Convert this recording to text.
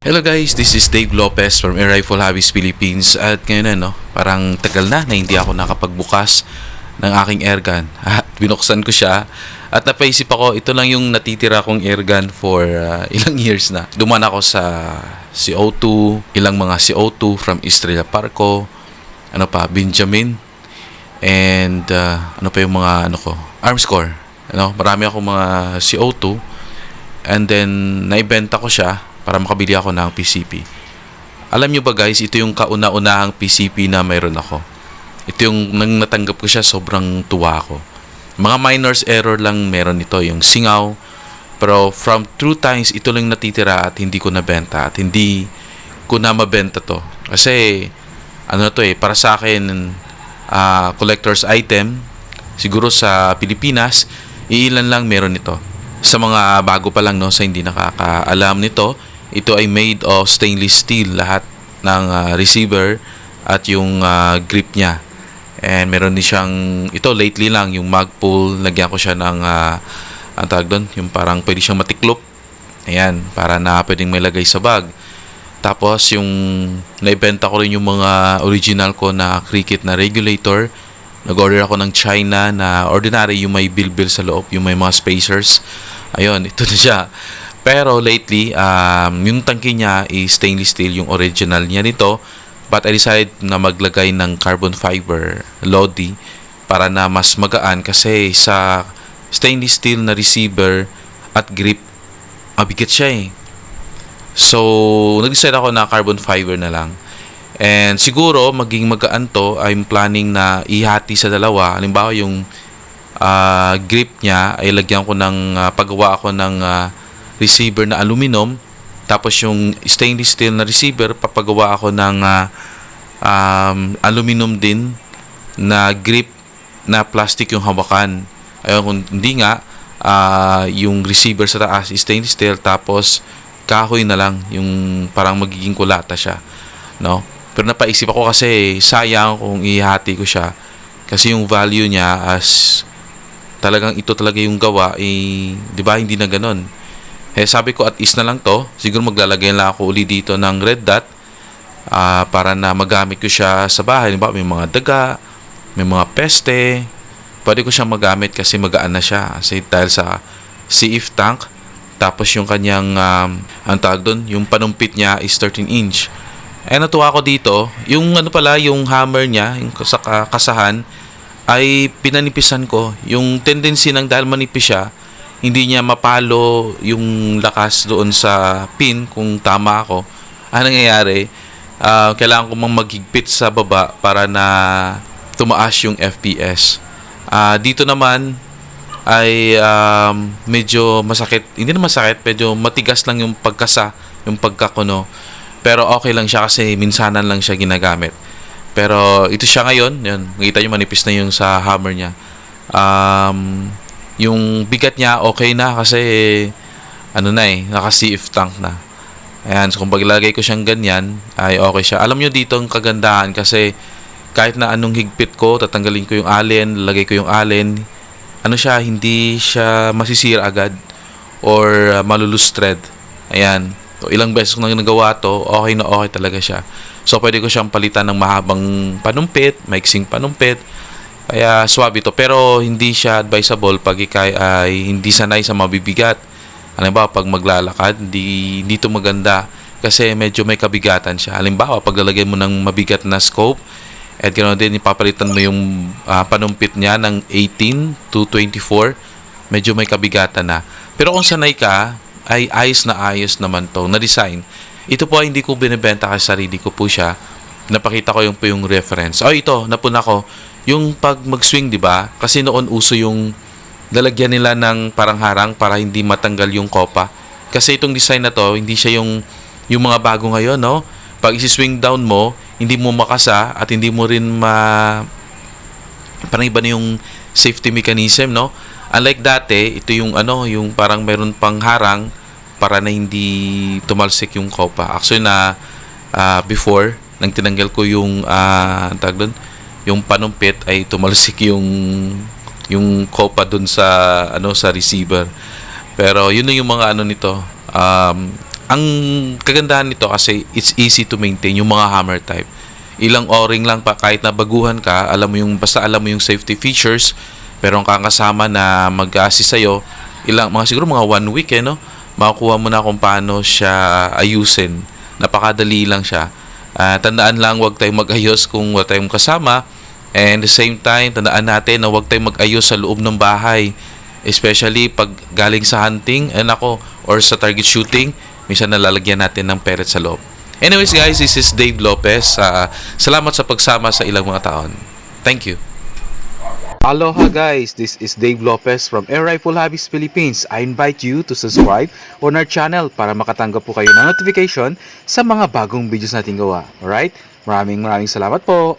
Hello guys, this is Dave Lopez from Air Rifle Hobbies Philippines. At ngayon parang tagal na hindi ako nakapagbukas ng aking airgun. At binuksan ko siya at napaisip ako, ito lang yung natitira kong airgun for ilang years na. Duman ako sa CO2, ilang mga CO2 from Estrella Parco, Benjamin, and ano pa yung mga Arms Corps. Marami akong mga CO2 and then naibenta ko siya para makabili ako ng PCP. Alam nyo ba guys, ito yung kauna-unahang PCP na mayroon ako. Ito yung nang natanggap ko siya, sobrang tuwa ako. Mga minors error lang meron ito, yung singaw. Pero from true times, ito lang natitira at hindi ko nabenta at hindi ko na mabenta to. Kasi, para sa akin, collector's item. Siguro sa Pilipinas, iilan lang meron ito. Sa mga bago pa lang, sa hindi nakakaalam nito, ito ay made of stainless steel, lahat ng receiver at yung grip niya. And meron din siyang, ito lately lang, yung magpull, lagyan ko siya ng, ang tawag doon, yung parang pwede siyang matiklop. Ayan, para na pwedeng may lagay sa bag. Tapos yung naibenta ko rin yung mga original ko na cricket na regulator. Nag-order ako ng China na ordinary, yung may bilbil sa loob, yung may mga spacers. Ayun, ito na siya. Pero lately, yung tangke niya is stainless steel, yung original niya nito. But I decided na maglagay ng carbon fiber Lodi para na mas magaan kasi sa stainless steel na receiver at grip, mabigat siya eh. So, nag-decide ako na carbon fiber na lang. And siguro, maging magaan to, I'm planning na ihati sa dalawa. Halimbawa, yung grip niya ay lagyan ko ng, paggawa ako ng receiver na aluminum. Tapos yung stainless steel na receiver, papagawa ako ng aluminum din na grip na plastic yung hawakan. Ayun, kung hindi nga, yung receiver sa taas is stainless steel, tapos kahoy na lang, yung parang magiging kulata siya. No? Pero napaisip ako kasi sayang kung ihati ko siya. Kasi yung value niya as talagang ito talaga yung gawa, di ba hindi na ganun. Sabi ko at is na lang to, siguro maglalagay lang ako uli dito ng red dot para na magamit ko siya sa bahay. Diba? May mga daga, may mga peste, pwede ko siyang magamit kasi magaan na siya. Kasi dahil sa CF tank, tapos yung kanyang, ang tawag doon, yung panumpit niya is 13-inch. Natuwa ko dito, yung yung hammer niya, yung sa kasahan, ay pinanipisan ko. Yung tendency ng dahil manipis siya, hindi niya mapalo yung lakas doon sa pin kung tama ako. Ang nangyayari, kailangan ko maghigpit sa baba para na tumaas yung FPS. Dito naman ay medyo masakit. Hindi na masakit, medyo matigas lang yung pagkasa, yung pagkakuno. Pero okay lang siya kasi minsanan lang siya ginagamit. Pero ito siya ngayon, yun, makita nyo manipis na yung sa hammer niya. Yung bigat niya okay na kasi naka-CF tank na. Ayan, so kung paglagay ko siyang ganyan, ay okay siya. Alam nyo dito ang kagandahan kasi kahit na anong higpit ko, tatanggalin ko yung allen, lagay ko yung allen, hindi siya masisira agad or malulus thread. Ayan. So, ilang beses ko na nagawa to, okay na okay talaga siya. So, pwede ko siyang palitan ng mahabang panumpit, maiksing panumpit. Kaya swab ito, pero hindi siya advisable pag ikay ay hindi sanay sa mabibigat. Halimbawa, pag maglalakad, hindi ito maganda kasi medyo may kabigatan siya. Halimbawa, pag lalagay mo ng mabigat na scope, at ganoon din, ipapalitan mo yung panumpit niya ng 18 to 24, medyo may kabigatan na. Pero kung sanay ka, ay ayos naman to na design. Ito po ay hindi ko binibenta kasi sarili ko po siya. Napakita ko yung reference. Ito, napuna ko. Yung pag mag-swing, di ba? Kasi noon uso yung lalagyan nila ng parang harang para hindi matanggal yung kopa. Kasi itong design na to, hindi siya yung mga bago ngayon, no? Pag isi-swing down mo, hindi mo makasa at hindi mo rin parang iba na yung safety mechanism, no? Unlike dati, ito yung yung parang meron pang harang para na hindi tumalsik yung kopa. Actually before nang tinanggal ko yung tawag doon, yung panumpit ay tumalsik yung kopa dun sa sa receiver. Pero yun na yung mga nito. ang kagandahan nito kasi it's easy to maintain yung mga hammer type. Ilang o-ring lang pa kahit na baguhan ka, alam mo yung basta alam mo yung safety features, pero ang kakasama na mag-assist sa'yo, siguro mga 1 week no? Makukuha mo na kung paano siya ayusin. Napakadali lang siya. Tandaan lang, huwag tayong mag-ayos kung wala tayong kasama. And the same time, tandaan natin na huwag tayong mag-ayos sa loob ng bahay. Especially pag galing sa hunting, or sa target shooting, minsan nalalagyan natin ng pellet sa loob. Anyways guys, this is Dave Lopez. Salamat sa pagsama sa ilang mga taon. Thank you. Aloha guys, this is Dave Lopez from Air Rifle Hobbies Philippines. I invite you to subscribe on our channel para makatanggap po kayo ng notification sa mga bagong videos natin gawa. Alright? Maraming salamat po.